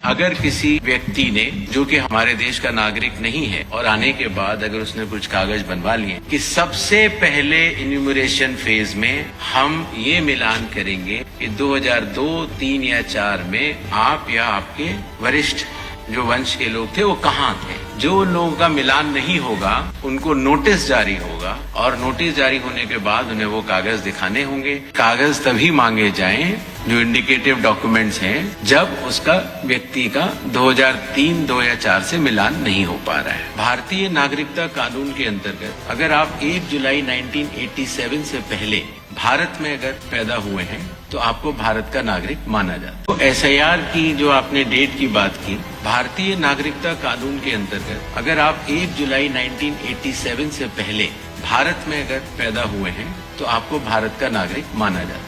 अगर किसी व्यक्ति ने, जो कि हमारे देश का नागरिक नहीं है, और आने के बाद अगर उसने कुछ कागज बनवा लिए कि सबसे पहले इन्यूमरेशन फेज में हम ये मिलान करेंगे कि 2002, 3 या 4 में आप या आपके वरिष्ठ जो वंश के लोग थे वो कहाँ थे। जो लोगों का मिलान नहीं होगा उनको नोटिस जारी होगा, और नोटिस जारी होने के बाद उन्हें वो कागज दिखाने होंगे। कागज तभी मांगे जाएं जो इंडिकेटिव डॉक्यूमेंट्स हैं जब उसका व्यक्ति का 2003, 2 या 4 से मिलान नहीं हो पा रहा है। भारतीय नागरिकता कानून के अंतर्गत अगर आप 1 जुलाई 1987 से पहले भारत में अगर पैदा हुए हैं तो आपको भारत का नागरिक माना जाता है। तो SIR की जो आपने डेट की बात की, भारतीय नागरिकता कानून के अंतर्गत अगर आप 1 जुलाई 1987 से पहले भारत में अगर पैदा हुए हैं तो आपको भारत का नागरिक माना जाता है।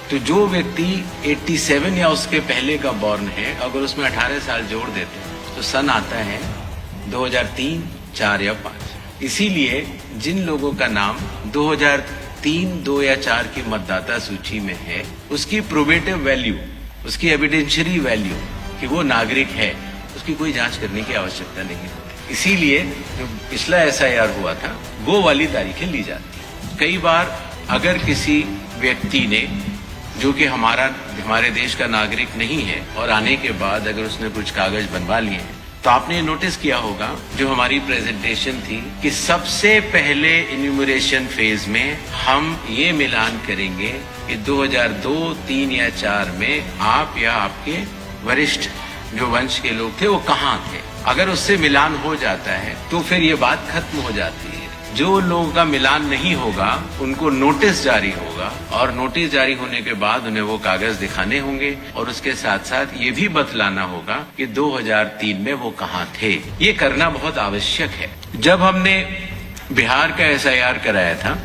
तो जो व्यक्ति 87 या उसके पहले का बॉर्न है, अगर उसमें 18 साल जोड़ देते हैं तो सन आता है 2003, 4 या 5। इसीलिए जिन लोगों का नाम 2003, 2 या 4 की मतदाता सूची में है, उसकी प्रोबेटिव वैल्यू, उसकी एविडेंशियरी वैल्यू कि वो नागरिक है, उसकी कोई जांच करने की आवश्यकता नहीं होती। इसीलिए जो पिछला SIR हुआ था वो वाली तारीखें ली जाती। कई बार अगर किसी व्यक्ति ने, जो कि हमारे देश का नागरिक नहीं है, और आने के बाद अगर उसने कुछ कागज बनवा लिए हैं, तो आपने नोटिस किया होगा जो हमारी प्रेजेंटेशन थी कि सबसे पहले इन्यूमरेशन फेज में हम ये मिलान करेंगे कि 2002, 3 या 4 में आप या आपके वरिष्ठ जो वंश के लोग थे वो कहाँ थे। अगर उससे मिलान हो जाता है तो फिर ये बात खत्म हो जाती है। जो लोगों का मिलान नहीं होगा उनको नोटिस जारी होगा, और नोटिस जारी होने के बाद उन्हें वो कागज दिखाने होंगे, और उसके साथ साथ ये भी बतलाना होगा कि 2003 में वो कहाँ थे। ये करना बहुत आवश्यक है। जब हमने बिहार का SIR कराया था,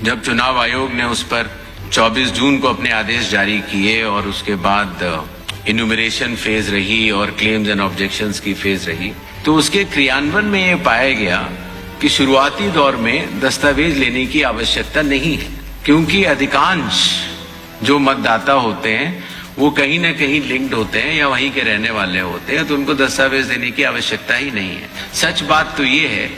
जब चुनाव आयोग ने उस पर 24 जून को अपने आदेश जारी किए, और उसके बाद इन्यूमरेशन फेज रही और क्लेम्स एंड ऑब्जेक्शंस की फेज रही, तो उसके क्रियान्वयन में ये पाया गया कि शुरुआती दौर में दस्तावेज लेने की आवश्यकता नहीं है, क्योंकि अधिकांश जो मतदाता होते हैं वो कहीं न कहीं लिंक्ड होते हैं या वहीं के रहने वाले होते हैं, तो उनको दस्तावेज देने की आवश्यकता ही नहीं है। सच बात तो ये है,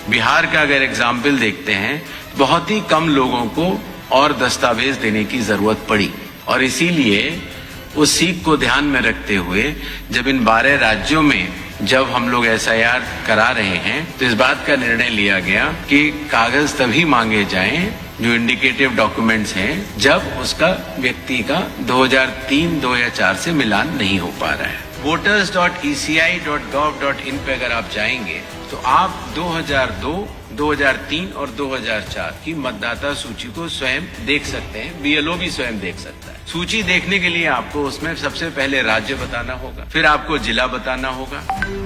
बिहार का अगर एग्जाम्पल देखते हैं, बहुत ही कम लोगों को और दस्तावेज देने की जरूरत पड़ी, और इसीलिए उस सीख को ध्यान में रखते हुए जब इन 12 राज्यों में जब हम लोग SIR करा रहे हैं तो इस बात का निर्णय लिया गया कि कागज तभी मांगे जाएं जो इंडिकेटिव डॉक्यूमेंट्स हैं जब उसका व्यक्ति का 2003, 2 या 4 से मिलान नहीं हो पा रहा है। voters.eci.gov.in पे अगर आप जाएंगे तो आप 2002, 2003 और 2004 की मतदाता सूची को स्वयं देख सकते हैं। BLO भी स्वयं देख सकता है। सूची देखने के लिए आपको उसमें सबसे पहले राज्य बताना होगा, फिर आपको जिला बताना होगा,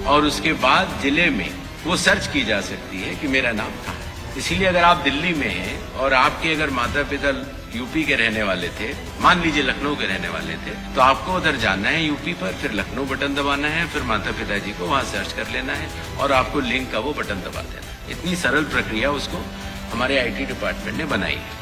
और उसके बाद जिले में वो सर्च की जा सकती है कि मेरा नाम कहाँ है। इसीलिए अगर आप दिल्ली में हैं और आपके अगर माता पिता यूपी के रहने वाले थे, मान लीजिए लखनऊ के रहने वाले थे, तो आपको उधर जाना है यूपी पर, फिर लखनऊ बटन दबाना है, फिर माता पिताजी को वहां सर्च कर लेना है, और आपको लिंक का वो बटन दबा देना। इतनी सरल प्रक्रिया उसको हमारे IT डिपार्टमेंट ने बनाई है।